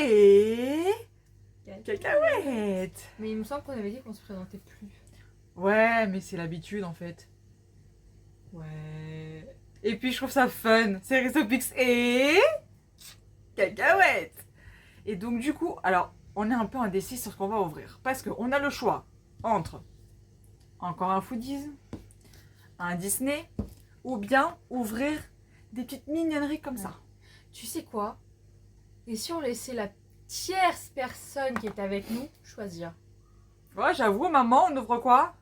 et... Cacahuète. Mais il me semble qu'on avait dit qu'on se présentait plus. Ouais, mais c'est l'habitude en fait. Ouais. Et puis je trouve ça fun. C'est Ristopix et... Cacahuète. Et donc du coup, alors, on est un peu indécis sur ce qu'on va ouvrir. Parce qu'on a le choix entre encore un Foodies, un Disney, ou bien ouvrir des petites mignonneries comme ça. Tu sais quoi? Et si on laissait la tierce personne qui est avec nous choisir? Ouais, j'avoue, maman, on ouvre quoi?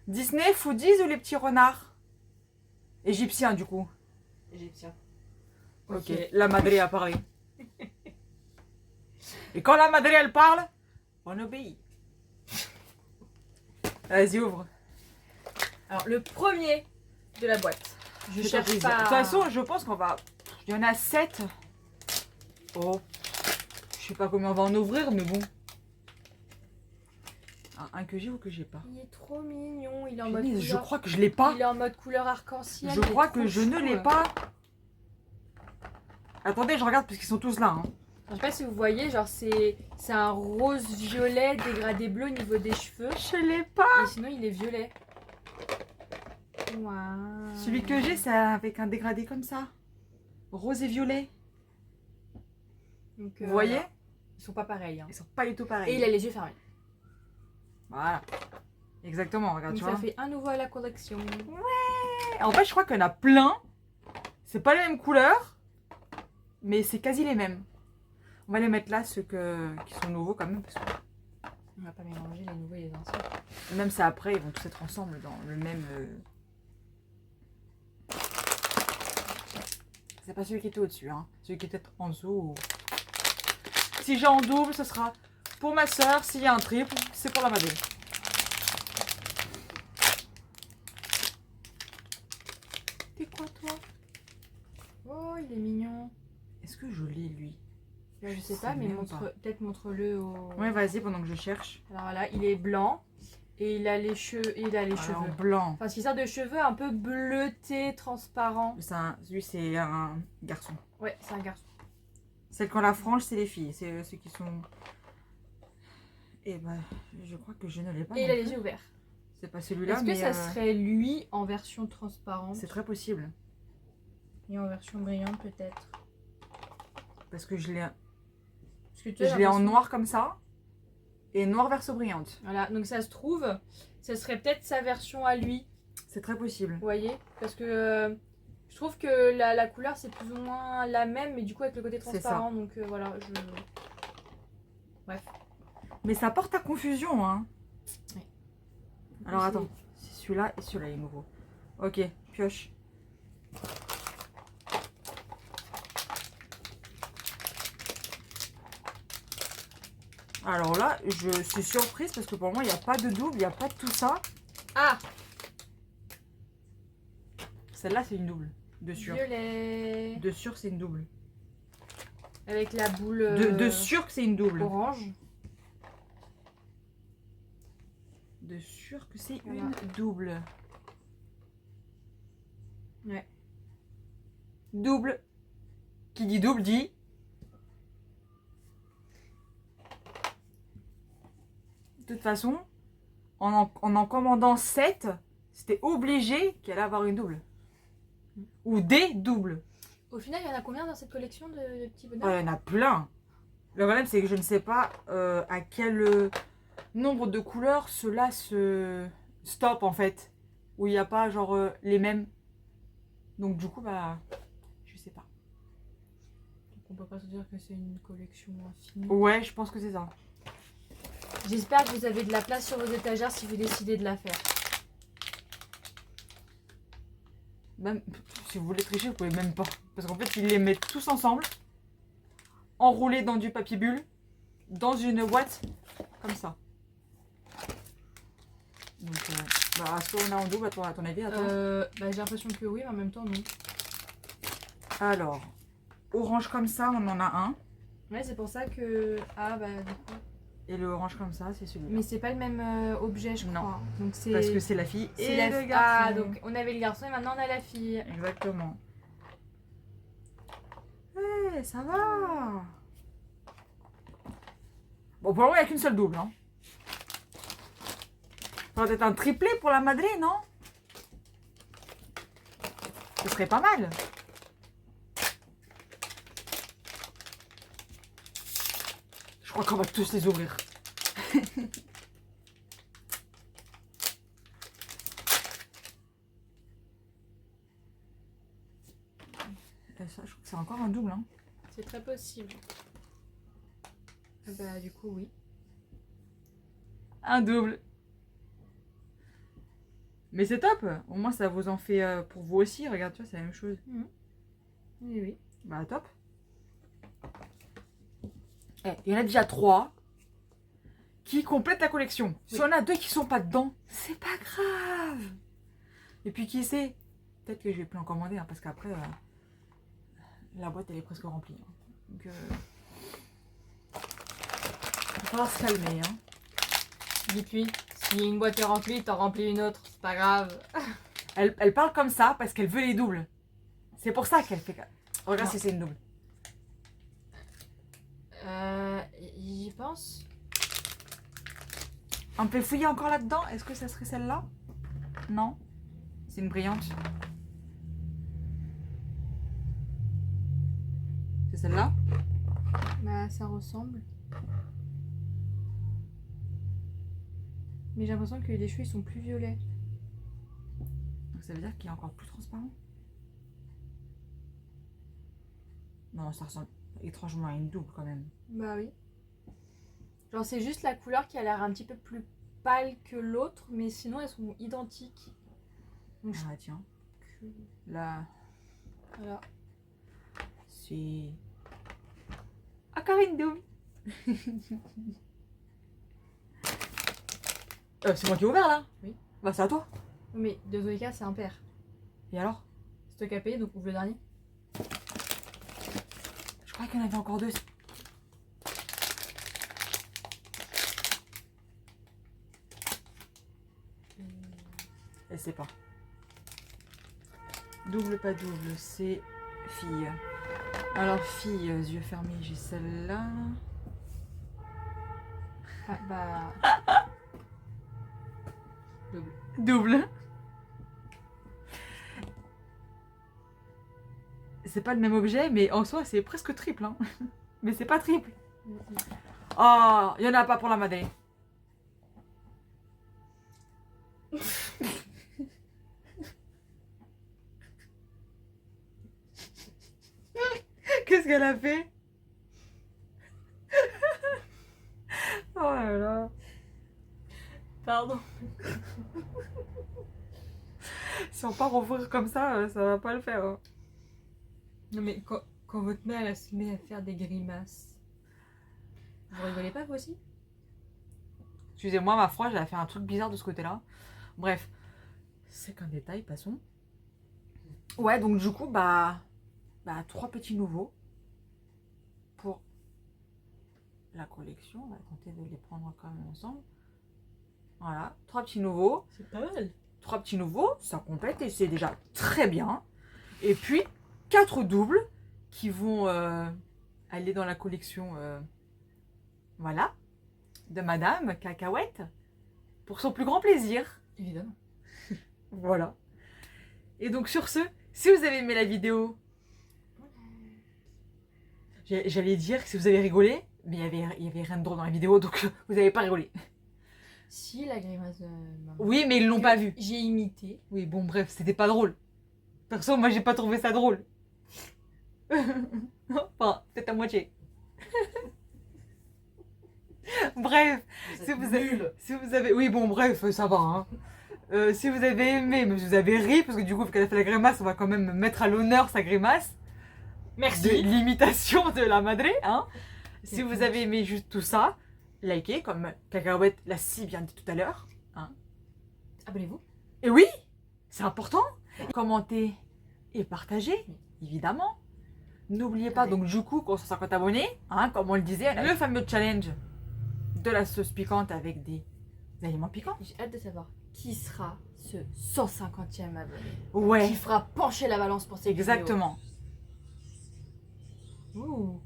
Disney, Foodies ou les petits renards? Égyptiens, du coup. Égyptien. Ok, la madré a parlé. Et quand la madré, elle parle, on obéit. Vas-y, ouvre. Alors, le premier de la boîte. Je cherche Surprise. pas... De toute façon, je pense qu'on va... Il y en a 7. Oh. Je sais pas combien on va en ouvrir, mais bon. Un que j'ai ou que j'ai pas? Il est trop mignon. Il est en mode Punaise, couleur... je crois que je l'ai pas. Il est en mode couleur arc-en-ciel. Je crois que je ne l'ai pas. Attendez, je regarde parce qu'ils sont tous là. Hein. Je sais pas si vous voyez, genre c'est un rose violet dégradé bleu au niveau des cheveux. Je l'ai pas. Et sinon il est violet. Waouh. Celui que j'ai, c'est avec un dégradé comme ça. Rose et violet. Donc, vous voyez? voilà. Ils sont pas pareils. Hein. Ils sont pas du tout pareils. Et il a les yeux fermés. Voilà. Exactement, regarde, Donc tu ça vois. fait un nouveau à la collection. Ouais. En fait, je crois qu'il y en a plein. C'est pas les mêmes couleurs. Mais c'est quasi les mêmes. On va les mettre là, ceux qui sont nouveaux quand même. Parce que On va pas mélanger les nouveaux et les anciens. même ça après, ils vont tous être ensemble dans le même... C'est pas celui qui était au-dessus, hein. Celui qui était en dessous. Si j'ai en double, ce sera pour ma soeur. S'il y a un triple, c'est pour la Madeleine. T'es quoi, toi? Oh, il est mignon. Est-ce que je l'ai, lui? Là, je sais pas, mais peut-être montre-le au... Ouais, vas-y, pendant que je cherche. Alors là, il est blanc. Et il a les cheveux. En blanc. Enfin, c'est ça de cheveux un peu bleutés, transparents. Lui, c'est un garçon. Ouais, c'est un garçon. Celle qu'on la frange, c'est les filles. C'est ceux qui sont... Et bah, je crois que je ne l'ai pas. Et il a les yeux ouverts. C'est pas celui-là, Est-ce que ça serait lui en version transparente? C'est très possible. Et en version brillante, peut-être. Parce que je l'ai... Parce que Je l'ai en noir comme ça. Et noir verso brillante. Voilà, donc ça se trouve, ça serait peut-être sa version à lui. C'est très possible. Vous voyez? Parce que je trouve que la couleur c'est plus ou moins la même, mais du coup avec le côté transparent. Donc voilà, bref. Mais ça porte à confusion, hein. Oui. Alors attends, c'est celui-là et celui-là est nouveau. Ok, pioche. Alors là, je suis surprise parce que pour moi, il n'y a pas de double, il n'y a pas de tout ça. Ah! Celle-là, c'est une double, de sûr. Violet. De sûr, c'est une double. Avec la boule de sûr que c'est une double. orange. De sûr que c'est Voilà. une double. Ouais. Double. Qui dit double dit... De toute façon, en commandant 7, c'était obligé qu'elle allait avoir une double. Ou des doubles. Au final, il y en a combien dans cette collection de petits Il bonheurs? y en a plein. Le problème, c'est que je ne sais pas à quel nombre de couleurs cela se stoppe en fait. Où il n'y a pas genre les mêmes. Donc du coup, bah, je sais pas. Donc on peut pas se dire que c'est une collection infinie. Ouais, je pense que c'est ça. J'espère que vous avez de la place sur vos étagères si vous décidez de la faire. Même si vous voulez tricher, vous pouvez même pas. Parce qu'en fait, ils les mettent tous ensemble, enroulés dans du papier bulle, dans une boîte, comme ça. Donc, bah, est-ce qu'on a en double à ton avis? J'ai l'impression que oui, mais en même temps, non. Alors, orange comme ça, on en a un. Ouais, c'est pour ça que... Ah, bah, du coup... Et le orange comme ça, c'est celui-là. Mais c'est pas le même objet, je Non. crois. Donc c'est... Parce que c'est la fille et le garçon. Ah, donc on avait le garçon et maintenant on a la fille. Exactement. Ouais, ça va. Bon, pour le moment, il n'y a qu'une seule double. Hein. Ça va être un triplé pour la Madeleine, non? Ce serait pas mal. Je crois qu'on va tous les ouvrir. Ça, je crois que c'est encore un double. Hein. C'est très possible. Ah bah du coup oui. Un double. Mais c'est top. Au moins ça vous en fait pour vous aussi. Regarde, tu vois, c'est la même chose. Oui, oui. Bah top. Il y en a déjà 3 qui complètent la collection. Si on a 2 qui sont pas dedans, c'est pas grave. Et puis qui sait, peut-être que je vais plus en commander hein, parce qu'après la boîte elle est presque remplie. Hein. Donc il va falloir se calmer. Hein. Dites-lui, si une boîte est remplie, t'en remplis une autre, c'est pas grave. Elle parle comme ça parce qu'elle veut les doubles. C'est pour ça qu'elle fait. Regarde Non. si c'est une double. J'y pense. On peut fouiller encore là-dedans. Est-ce que ça serait celle-là? Non. C'est une brillante. C'est celle-là? Bah ça ressemble. Mais j'ai l'impression que les cheveux ils sont plus violets. Donc ça veut dire qu'il est encore plus transparent? Non, ça ressemble étrangement à une double quand même. Bah oui. Genre c'est juste la couleur qui a l'air un petit peu plus pâle que l'autre, mais sinon elles sont identiques. Donc, Ah tiens. je... Là, Voilà. c'est... Encore une double. C'est moi qui ai ouvert là? Oui. Bah c'est à toi. Mais de tous les cas c'est impair. Et alors? C'est toi qui as payé donc ouvre le dernier. Je croyais qu'il y en avait encore 2. Elle sait pas. Double, pas double, c'est fille. Alors fille, yeux fermés, j'ai celle-là. Ah bah... Double. Double. C'est pas le même objet, mais en soi c'est presque triple. Hein. Mais c'est pas triple. Oh, il y en a pas pour la Madeleine. Qu'est-ce qu'elle a fait? Oh là là. Pardon. Si on part ouvrir comme ça va pas le faire. Hein. Non mais quand votre mère elle se met à faire des grimaces, vous rigolez pas vous aussi? Excusez-moi, ma foi, j'avais fait un truc bizarre de ce côté-là. Bref, c'est qu'un détail, passons. Ouais, donc du coup, bah 3 petits nouveaux pour la collection. On va tenter de les prendre quand même ensemble. Voilà, 3 petits nouveaux. C'est pas mal. 3 petits nouveaux, ça complète et c'est déjà très bien. Et puis 4 doubles qui vont aller dans la collection voilà, de Madame Cacahuète pour son plus grand plaisir. Évidemment. Voilà. Et donc sur ce, si vous avez aimé la vidéo, j'allais dire que si vous avez rigolé, mais il y avait rien de drôle dans la vidéo, donc vous n'avez pas rigolé. Si la grimace de maman. Oui, mais ils l'ont pas vu. J'ai imité. Oui, bon bref, c'était pas drôle. Perso, moi j'ai pas trouvé ça drôle. Enfin, peut-être à moitié. Bref, si vous avez... Oui, bon, bref, ça va. Hein. Si vous avez aimé, mais vous avez ri, parce que du coup, vu qu'elle a fait la grimace, on va quand même mettre à l'honneur sa grimace. Merci. De l'imitation de la madré. Hein. Si vous avez aimé juste tout ça, likez, comme Cacahuète l'a si bien dit tout à l'heure. Hein. Abonnez-vous. Et oui, c'est important. Commentez et partagez, évidemment. N'oubliez pas, donc du coup, qu'on soit 150 abonnés, hein, comme on le disait, le fameux challenge de la sauce piquante avec des aliments piquants. J'ai hâte de savoir qui sera ce 150e abonné. Ouais, Qui fera pencher la balance pour ces exactement. vidéos. Ouh.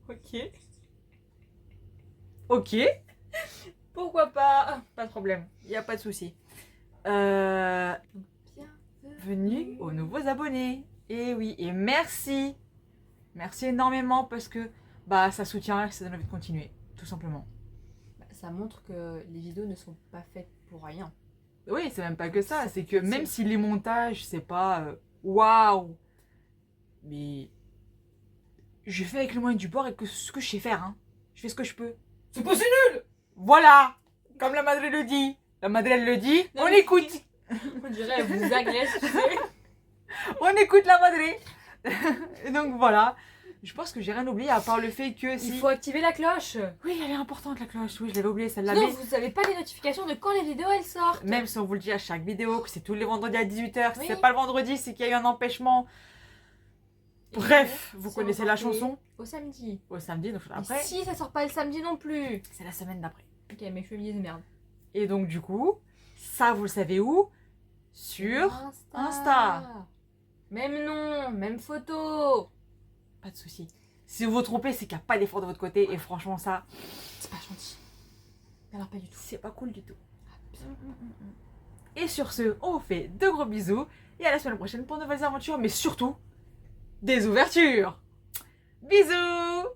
Ok. Ok, Pourquoi pas? pas de problème, il n'y a pas de souci. Bienvenue Bienvenue aux nouveaux abonnés. Et oui, et merci. Merci énormément parce que bah ça soutient et ça donne envie de continuer, tout simplement. Ça montre que les vidéos ne sont pas faites pour rien. Oui, c'est même pas que ça, Ça c'est fait que plaisir. même si les montages, c'est pas waouh, mais je fais avec le moyen du bord et que ce que je sais faire, hein. Je fais ce que je peux. C'est pas si nul. Voilà, comme la madre le dit. La madre elle le dit, Non, on mais- écoute. On dirait elle vous agresse, tu sais. On écoute la madre. Et donc voilà. Je pense que j'ai rien oublié à part le fait que si. Il faut activer la cloche. Oui, elle est importante la cloche. Oui, je l'avais oublié celle-là. Sinon, Mais vous n'avez pas les notifications de quand les vidéos elles sortent. même si on vous le dit à chaque vidéo que c'est tous les vendredis à 18h, si Oui. c'est pas le vendredi, c'est qu'il y a eu un empêchement. Et Bref, donc, vous c'est connaissez la reporté chanson. Au samedi. Au samedi, donc Et après, si ça sort pas le samedi non plus. c'est la semaine d'après. Ok, mes cheveux me merde. Et donc du coup, ça vous le savez où? Sur Insta. Même nom, même photo. Pas de souci. Si vous vous trompez, c'est qu'il n'y a pas d'effort de votre côté. Et franchement, ça, C'est pas gentil. Alors pas du tout. c'est pas cool du tout. Et sur ce, on vous fait de gros bisous. Et à la semaine prochaine pour de nouvelles aventures. Mais surtout, des ouvertures. Bisous!